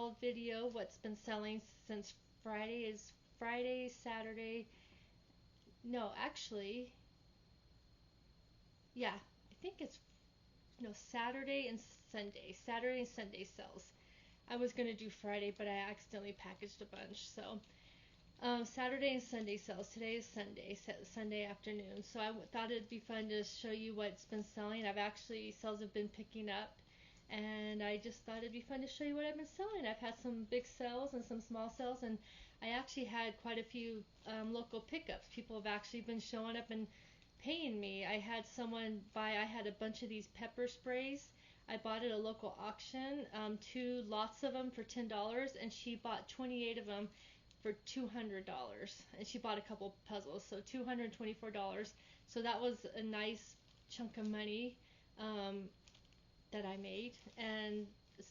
old video, what's been selling since Saturday. No, actually, yeah, I think it's Saturday and Sunday. Saturday and Sunday sells. I was gonna do Friday, but I accidentally packaged a bunch. So Saturday and Sunday sales. Today is Sunday afternoon. So I thought it'd be fun to show you what's been selling. Sales have been picking up, and I just thought it'd be fun to show you what I've been selling. I've had some big sales and some small sales, and I actually had quite a few local pickups. People have actually been showing up and paying me. I had a bunch of these pepper sprays. I bought at a local auction, 2 lots of them for $10, and she bought 28 of them for $200, and she bought a couple puzzles, so $224. So that was a nice chunk of money that I made, and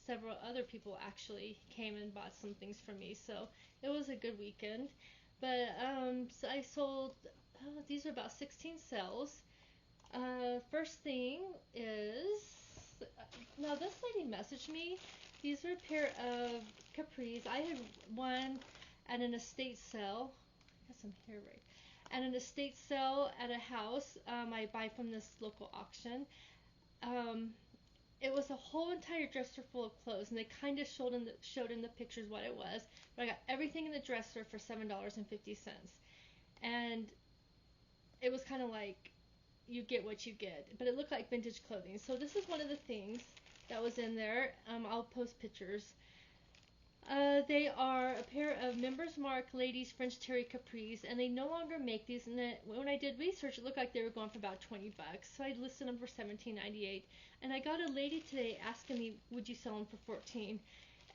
several other people actually came and bought some things from me, so it was a good weekend. But so I sold, these are about 16 sales. First thing is, now this lady messaged me. These are a pair of capris. I had one at an estate sale. I got some hair right. At an estate sale at a house I buy from this local auction. It was a whole entire dresser full of clothes, and they kind of showed in the pictures what it was. But I got everything in the dresser for $7.50, and it was kind of like you get what you get, but it looked like vintage clothing. So this is one of the things that was in there. I'll post pictures. They are a pair of Members Mark ladies French terry capris, and they no longer make these. And when I did research, it looked like they were going for about $20. So I listed them for $17.98. And I got a lady today asking me, would you sell them for $14?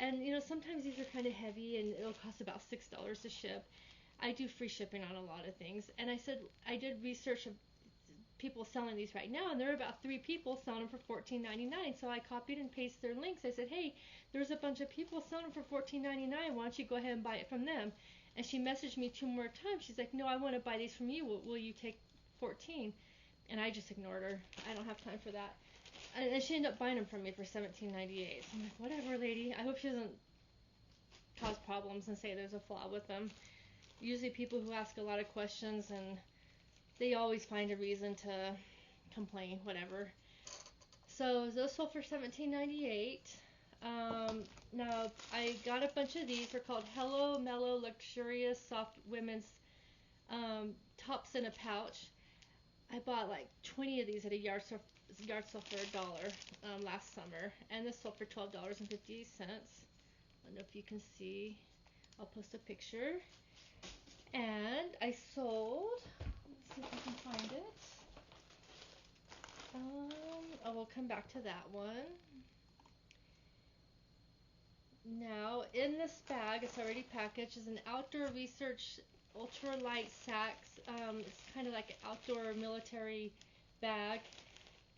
And sometimes these are kind of heavy, and it'll cost about $6 to ship. I do free shipping on a lot of things, and I said I did research of people selling these right now, and there are about 3 people selling them for $14.99. So I copied and pasted their links. I said, hey, there's a bunch of people selling them for $14.99. Why don't you go ahead and buy it from them? And she messaged me 2 more times. She's like, no, I want to buy these from you. Will you take 14? And I just ignored her. I don't have time for that. And she ended up buying them from me for $17.98. So I'm like, whatever, lady. I hope she doesn't cause problems and say there's a flaw with them. Usually people who ask a lot of questions, and they always find a reason to complain, whatever. So those sold for $17.98. Now I got a bunch of these. They're called Hello Mellow Luxurious Soft Women's Tops in a Pouch. I bought like 20 of these at a yard sale for $1 last summer, and this sold for $12.58. I don't know if you can see. I'll post a picture. And I sold, let's see if I can find it. We'll come back to that one. Now, in this bag, it's already packaged, is an Outdoor Research ultralight sack. It's kind of like an outdoor military bag.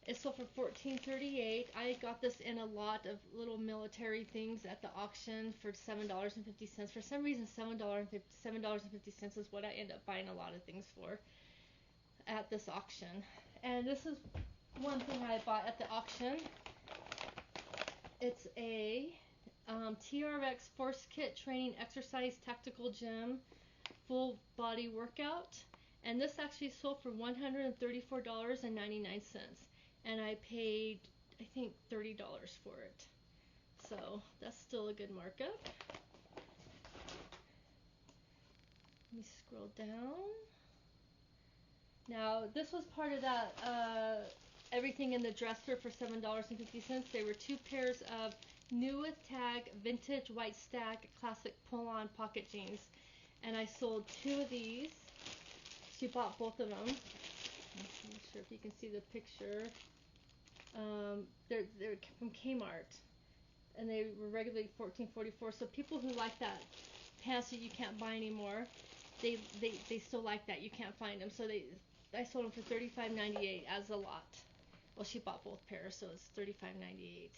It sold for $14.38. I got this in a lot of little military things at the auction for $7.50. For some reason, $7.50 is what I end up buying a lot of things for at this auction. And this is one thing I bought at the auction. It's a TRX Force Kit Training Exercise Tactical Gym Full Body Workout. And this actually sold for $134.99. And I paid, I think, $30 for it. So that's still a good markup. Let me scroll down. Now, this was part of that everything in the dresser for $7.50. There were 2 pairs of New with Tag Vintage White Stack Classic Pull-On Pocket Jeans. And I sold 2 of these. She bought both of them. I'm not sure if you can see the picture. They're from Kmart, and they were regularly $14.44. So people who like that pants that you can't buy anymore, they still like that. You can't find them. So I sold them for $35.98 as a lot. Well, she bought both pairs, so it's $35.98.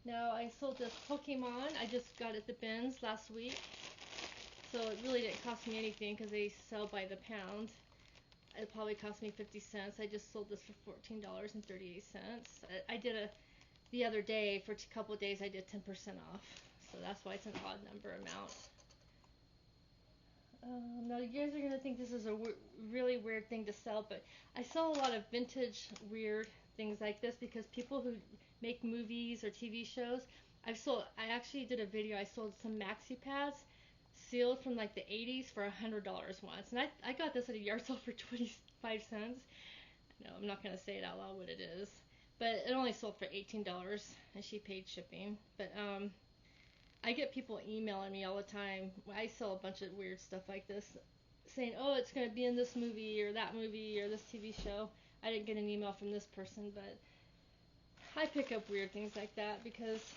Now I sold this Pokemon. I just got it at the bins last week, so it really didn't cost me anything because they sell by the pound. It probably cost me 50 cents. I just sold this for $14.38. I did the other day, for a couple of days, I did 10% off. So that's why it's an odd number amount. Now you guys are going to think this is a really weird thing to sell, but I sell a lot of vintage weird things like this because people who make movies or TV shows, I actually did a video, I sold some maxi pads sealed from like the 80s for $100 once. And I got this at a yard sale for 25 cents. No, I'm not going to say it out loud what it is. But it only sold for $18 and she paid shipping. But I get people emailing me all the time. I sell a bunch of weird stuff like this, saying, "Oh, it's going to be in this movie or that movie or this TV show." I didn't get an email from this person, but I pick up weird things like that because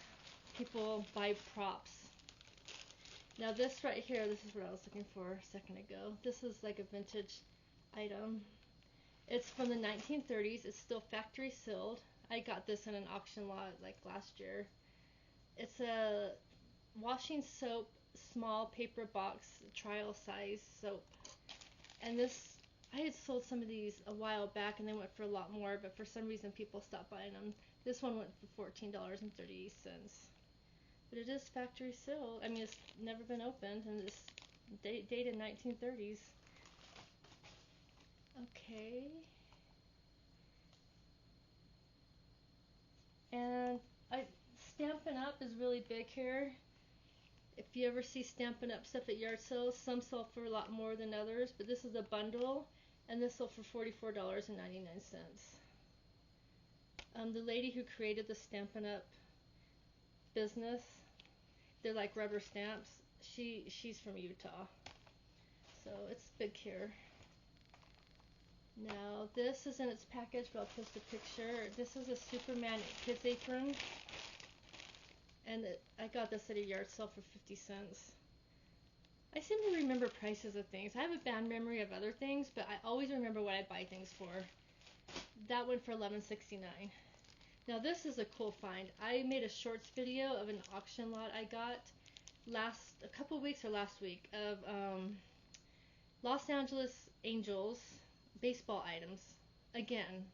people buy props. Now this right here, this is what I was looking for a second ago. This is like a vintage item. It's from the 1930s. It's still factory sealed. I got this in an auction lot like last year. It's a washing soap, small paper box, trial size soap. And this, I had sold some of these a while back and they went for a lot more, but for some reason people stopped buying them. This one went for $14.38. But it is factory sealed. I mean, it's never been opened and it's dated 1930s. Okay. And Stampin' Up is really big here. If you ever see Stampin' Up stuff at yard sales, some sell for a lot more than others, but this is a bundle, and this sold for $44.99. The lady who created the Stampin' Up business, they're like rubber stamps, she's from Utah, so it's big here. Now this is in its package, but I'll post a picture. This is a Superman kids apron. And I got this at a yard sale for 50 cents. I seem to remember prices of things. I have a bad memory of other things, but I always remember what I buy things for. That went for $11.69. Now this is a cool find. I made a shorts video of an auction lot I got a couple weeks or last week of Los Angeles Angels baseball items. Again,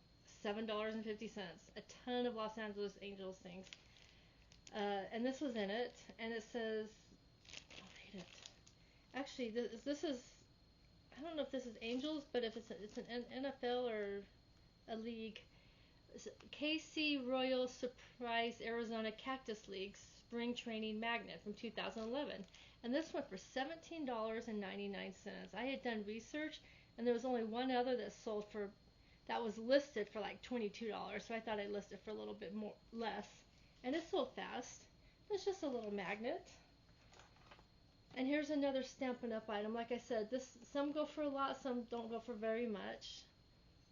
$7.50. A ton of Los Angeles Angels things. And this was in it, and it says, I'll read it. Actually, this is, I don't know if this is Angels, but if it's an NFL or a league. KC Royal Surprise Arizona Cactus League Spring Training Magnet from 2011. And this went for $17.99. I had done research, and there was only one other that was listed for like $22, so I thought I'd list it for a little bit more less. And it's sold fast. It's just a little magnet. And here's another Stampin' Up item. Like I said, some go for a lot, some don't go for very much.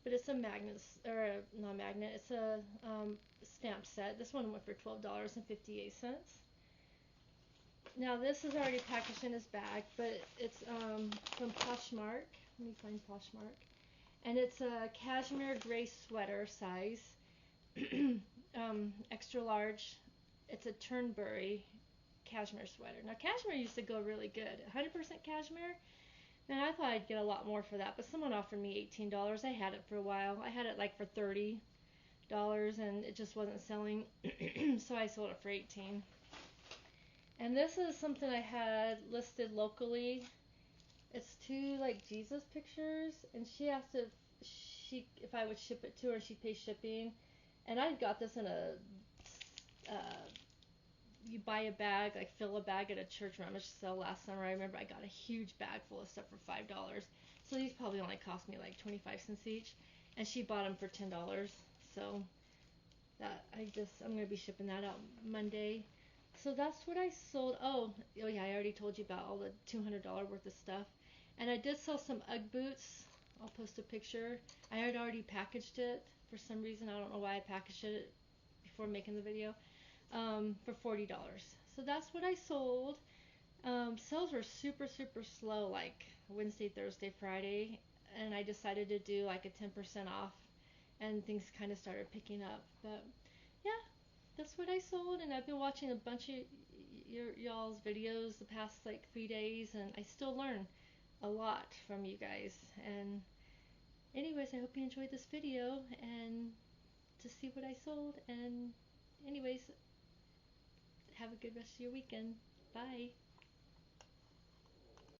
But it's a magnet, or not a magnet, it's a stamp set. This one went for $12.58. Now this is already packaged in his bag, but it's from Poshmark. Let me find Poshmark. And it's a cashmere gray sweater size. Extra large. It's a Turnberry cashmere sweater. Now cashmere used to go really good. 100% cashmere. Man, I thought I'd get a lot more for that, but someone offered me $18. I had it for a while. I had it like for $30, and it just wasn't selling, so I sold it for $18. And this is something I had listed locally. It's two like Jesus pictures, and she asked if I would ship it to her, she'd pay shipping. And I got this in a, you buy a bag, like fill a bag at a church rummage sale last summer. I remember I got a huge bag full of stuff for $5. So these probably only cost me like 25 cents each. And she bought them for $10. So I'm going to be shipping that out Monday. So that's what I sold. Oh yeah, I already told you about all the $200 worth of stuff. And I did sell some Ugg boots. I'll post a picture. I had already packaged it. For some reason, I don't know why I packaged it before making the video, for $40. So that's what I sold. Sales were super slow, like Wednesday, Thursday, Friday, and I decided to do like a 10% off, and things kind of started picking up. But yeah, that's what I sold, and I've been watching a bunch of y'all's videos the past like 3 days, and I still learn a lot from you guys. And anyways, I hope you enjoyed this video and to see what I sold. And anyways, Have a good rest of your weekend. Bye.